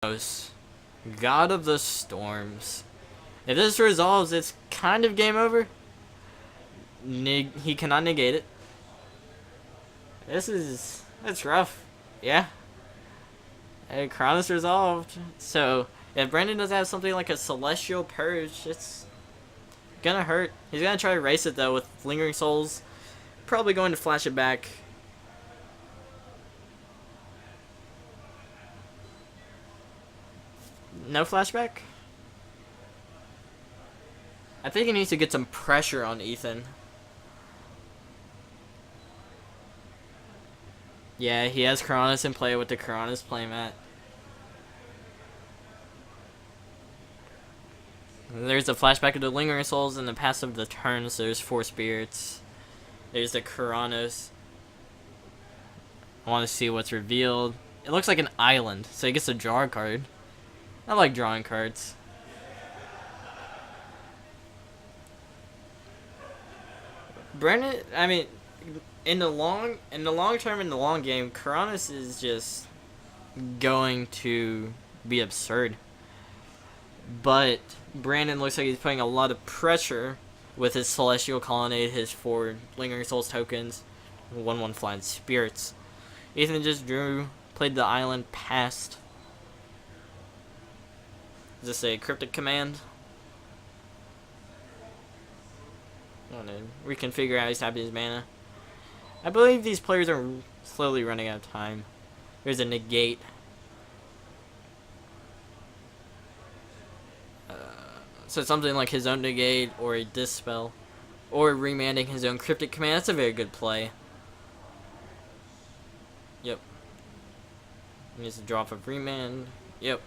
God of the Storms. If this resolves, it's kind of game over. He cannot negate it. That's rough. Yeah. Hey, Cronus resolved. So, if Brandon doesn't have something like a Celestial Purge, it's gonna hurt. He's gonna try to erase it though with Lingering Souls. Probably going to flash it back. No flashback? I think he needs to get some pressure on Ethan. Yeah, he has Cronus in play with the Cronus playmat. There's the flashback of the Lingering Souls and the passive of the turn, so there's 4 spirits. There's the Cronus. I want to see what's revealed. It looks like an island, so he gets a draw card. I like drawing cards. Brandon, I mean, in the long term, in the long game, Cronus is just going to be absurd. But Brandon looks like he's putting a lot of pressure with his Celestial Colonnade, his 4 Lingering Souls tokens, 1/1 Flying Spirits. Ethan just played the island past. Is this a cryptic command? I don't know. Reconfigure how he's tapping his mana. I believe these players are slowly running out of time. There's a negate. So something like his own negate, or a dispel, or remanding his own cryptic command. That's a very good play. Yep. He needs to drop a remand. Yep.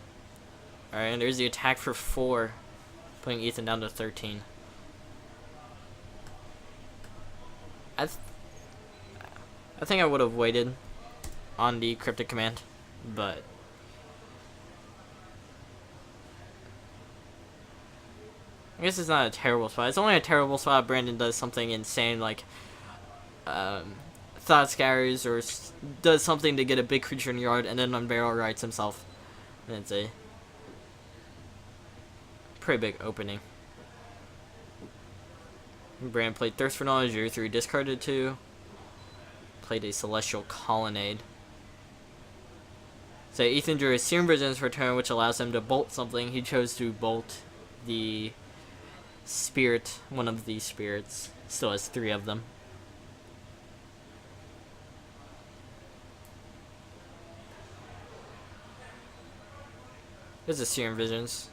Alright, and there's the attack for 4, putting Ethan down to 13. I think I would have waited on the cryptic command, but I guess it's not a terrible spot. It's only a terrible spot if Brandon does something insane like Thought Scatters, or does something to get a big creature in the yard and then unbarrel rights himself. And it's a pretty big opening. Brandon played Thirst for Knowledge, drew 3, discarded 2. Played a Celestial Colonnade. So Ethan drew a Serum Visions for turn, which allows him to bolt something. He chose to bolt the spirit, one of these spirits. Still has 3 of them. There's a Serum Visions.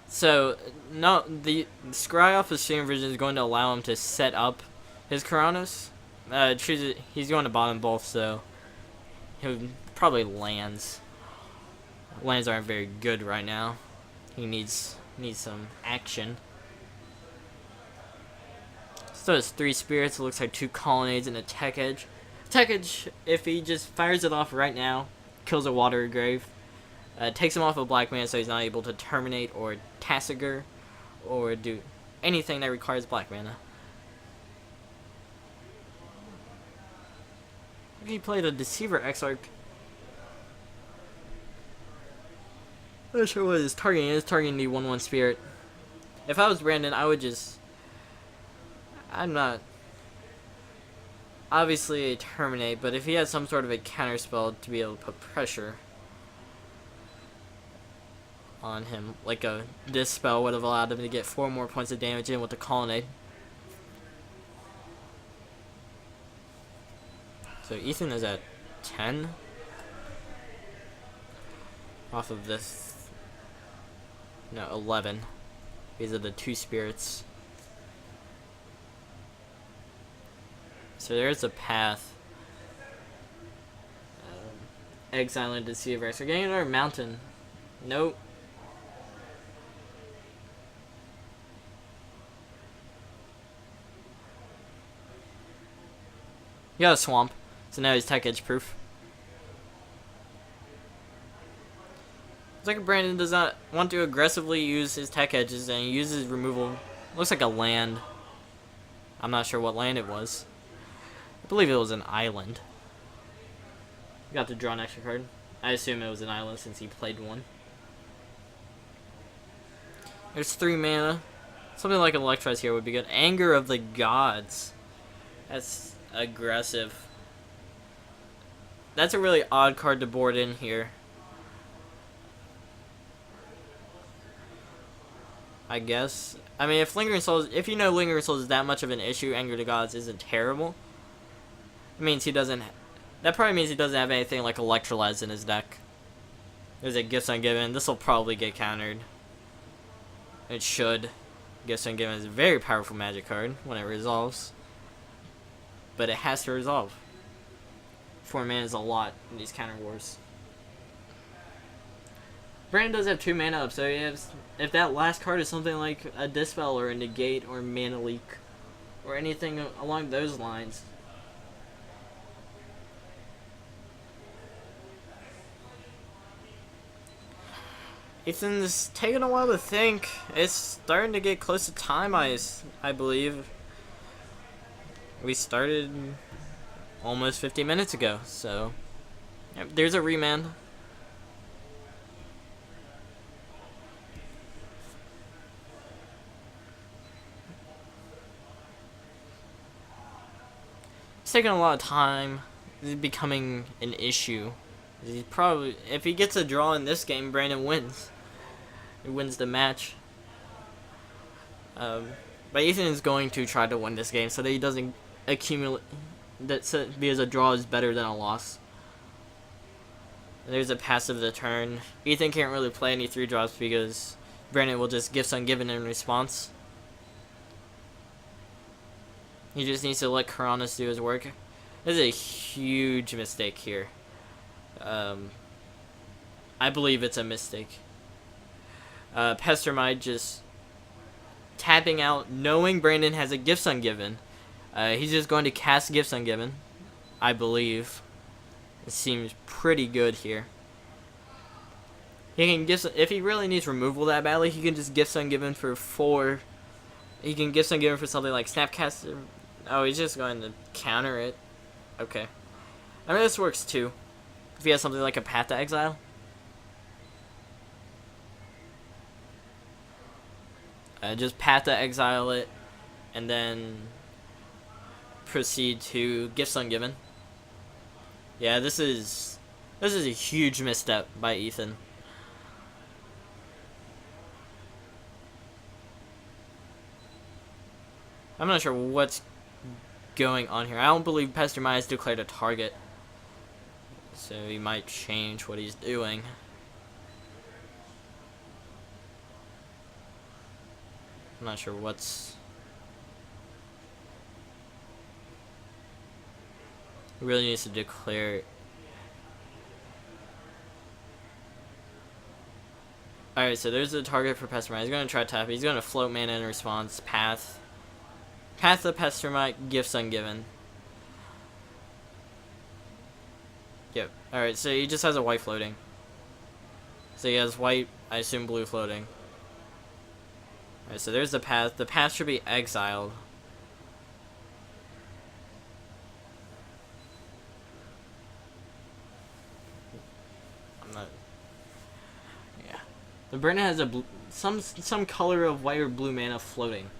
So, no, the scry off of Serum Vision is going to allow him to set up his Cronus. He's going to bottom both, so he probably lands. Lands aren't very good right now. He needs some action. So it's 3 spirits. It looks like 2 colonnades and a Tech Edge. Tech Edge, if he just fires it off right now, kills a Water Grave. Takes him off of black mana, so he's not able to terminate or Tassiger or do anything that requires black mana. He played a Deceiver Exarch. I'm not sure what his targeting is. Targeting the 1/1 spirit. If I was Brandon, I would just. I'm not. Obviously a terminate, but if he had some sort of a counter spell to be able to put pressure on him, like a Dispel would have allowed him to get 4 more points of damage in with the Colonnade. So Ethan is at 10 off of this. No, 11. These are the 2 spirits. So there's a path. Exiling Deceiver. So we're getting another mountain. Nope. You got a swamp, so now he's Tech Edge proof. Looks like Brandon does not want to aggressively use his Tech Edges, and he uses removal. Looks like a land. I'm not sure what land it was. I believe it was an island. Got to draw an extra card. I assume it was an island since he played one. There's 3 mana. Something like Electrize here would be good. Anger of the Gods. That's aggressive. That's a really odd card to board in here. I guess. I mean, if Lingering Souls, if you know Lingering Souls is that much of an issue, Anger of the Gods isn't terrible. It means he doesn't. That probably means he doesn't have anything like Electrolyze in his deck. There's a Gifts Ungiven. This will probably get countered. It should. Gifts Ungiven is a very powerful magic card when it resolves. But it has to resolve. 4 mana is a lot in these counter wars. Brandon does have 2 mana up, so if that last card is something like a Dispel or a Negate or Mana Leak or anything along those lines. Ethan's taking a while to think. It's starting to get close to time ice, I believe. We started almost 50 minutes ago, so yep, there's a remand. It's taking a lot of time. This is becoming an issue. He's probably, if he gets a draw in this game, Brandon wins. He wins the match. But Ethan is going to try to win this game so that he doesn't accumulate. Because a draw is better than a loss. There's a passive the turn. Ethan can't really play any 3 drops because Brandon will just Gifts Ungiven in response. He just needs to let Karanis do his work. This is a huge mistake here. I believe it's a mistake. Pestermite just tapping out, knowing Brandon has a Gifts Ungiven. He's just going to cast Gifts Ungiven, I believe. It seems pretty good here. He can if he really needs removal that badly, he can just Gifts Ungiven for 4. He can Gifts Ungiven for something like Snapcaster. Oh, he's just going to counter it. Okay. I mean, this works too. If he has something like a Path to Exile. Just Path to Exile it, and then proceed to Gifts Ungiven. Yeah, this is a huge misstep by Ethan. I'm not sure what's going on here. I don't believe Pestermite has declared a target, so he might change what he's doing. I'm not sure what's... He really needs to declare... Alright, so there's the target for Pestermite. He's going to try to tap it. He's going to float mana in response. Path the Pestermite, Gifts Ungiven. Yep. Alright, so he just has a white floating. So he has white, I assume blue floating. Alright, so there's the path. The path should be exiled. I'm not... Yeah. The Brandon has a some color of white or blue mana floating.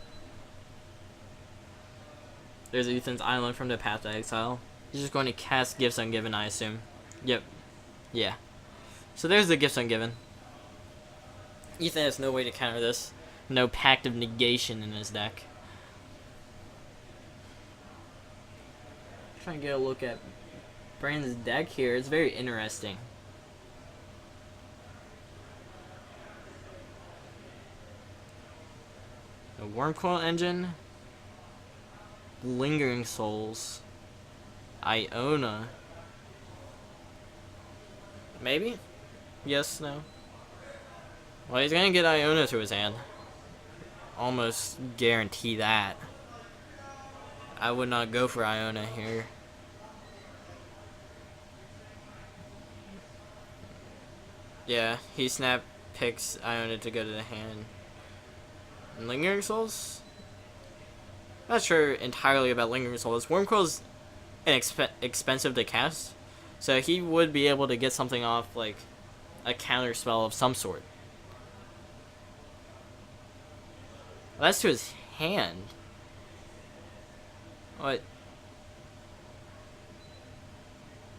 There's Ethan's Island from the Path to Exile. He's just going to cast Gifts Ungiven, I assume. Yep. Yeah. So there's the Gifts Ungiven. Ethan has no way to counter this. No Pact of Negation in his deck. Trying to get a look at Brandon's deck here. It's very interesting. The Wormcoil Engine. Lingering Souls. Iona. Maybe? Yes, no. Well, he's gonna get Iona to his hand. Almost guarantee that. I would not go for Iona here. Yeah, he picks Iona to go to the hand. And Lingering Souls? Not sure entirely about Lingering Souls. Wormcoil's expensive to cast, so he would be able to get something off, like a counter spell of some sort. That's to his hand. What?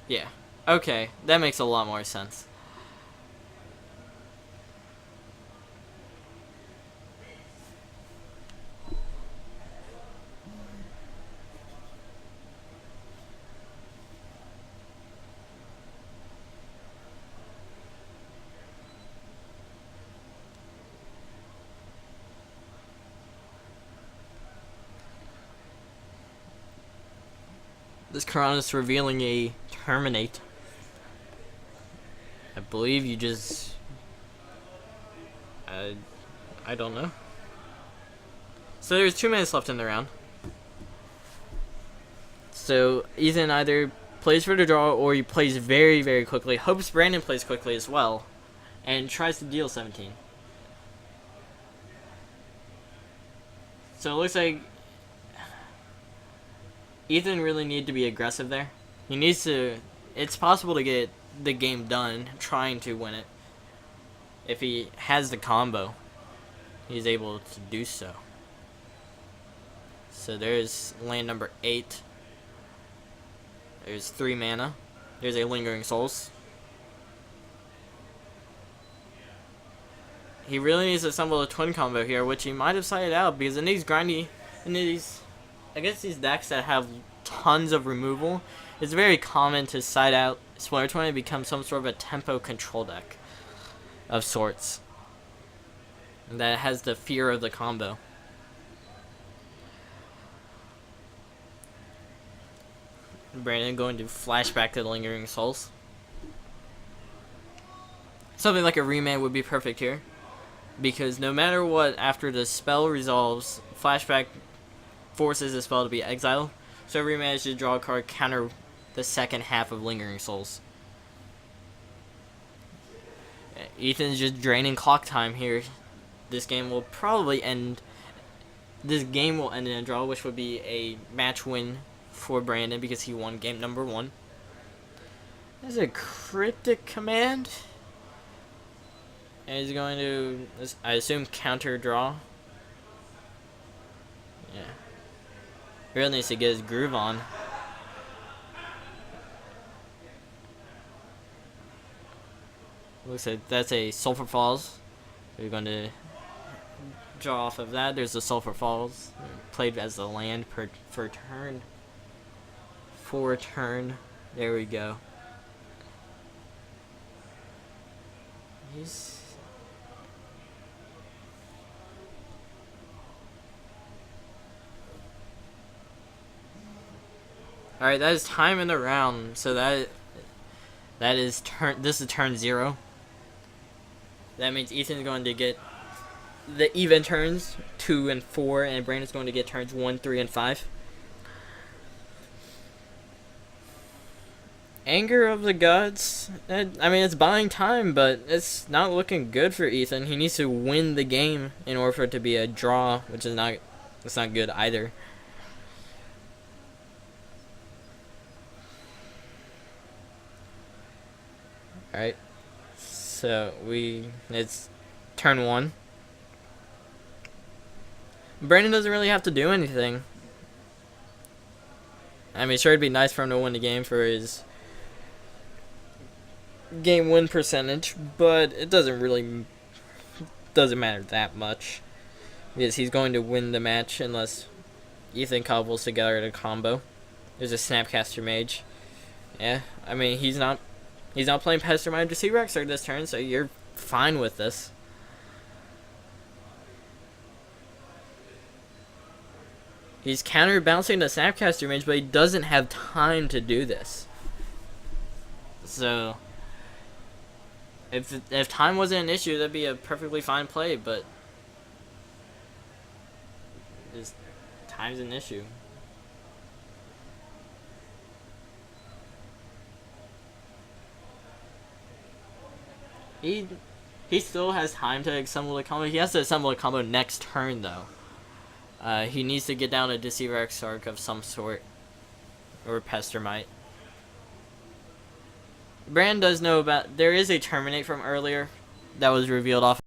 Yeah. Okay, that makes a lot more sense. This Quran is revealing a terminate. I believe you just... I don't know. So there's 2 minutes left in the round. So Ethan either plays for the draw or he plays very, very quickly. Hopes Brandon plays quickly as well. And tries to deal 17. So it looks like Ethan really needs to be aggressive there. He needs to... It's possible to get the game done trying to win it. If he has the combo, he's able to do so. So there's land number 8. There's 3 mana. There's a Lingering Souls. He really needs to assemble a twin combo here, which he might have sided out, because in these grindy, against these decks that have tons of removal, it's very common to side out Splitter Twin and become some sort of a tempo control deck of sorts that has the fear of the combo. Brandon going to flashback to the Lingering Souls. Something like a remand would be perfect here, because no matter what, after the spell resolves, flashback forces the spell to be exiled. So every manage to draw a card, counter the second half of Lingering Souls. Ethan's just draining clock time here. This game will probably end. This game will end in a draw, which would be a match win for Brandon because he won game number 1. There's a cryptic command. And he's going to, I assume, counter draw. Yeah. Really needs to get his groove on. Looks like that's a Sulphur Falls. We're going to draw off of that. There's the Sulphur Falls. Played as the land for turn. For turn. There we go. He's... Alright, that is time in the round. So that is turn. This is turn 0. That means Ethan's going to get the even turns 2 and 4, and Brandon's going to get turns 1, 3, and 5. Anger of the Gods. I mean, it's buying time, but it's not looking good for Ethan. He needs to win the game in order for it to be a draw, which is not. It's not good either. Alright, so it's turn 1. Brandon doesn't really have to do anything. I mean, sure, it'd be nice for him to win the game for his game win percentage, but it doesn't matter that much, because he's going to win the match unless Ethan cobbles together a combo. There's a Snapcaster Mage. Yeah, I mean, he's not playing Pester Mine Deceiver Exarch this turn, so you're fine with this. He's counterbalancing the Snapcaster Mage, but he doesn't have time to do this. So, if time wasn't an issue, that'd be a perfectly fine play, but just time's an issue. He still has time to assemble a combo. He has to assemble a combo next turn, though. He needs to get down a Deceiver Exarch of some sort. Or Pestermite. Brand does know about... There is a Terminate from earlier that was revealed off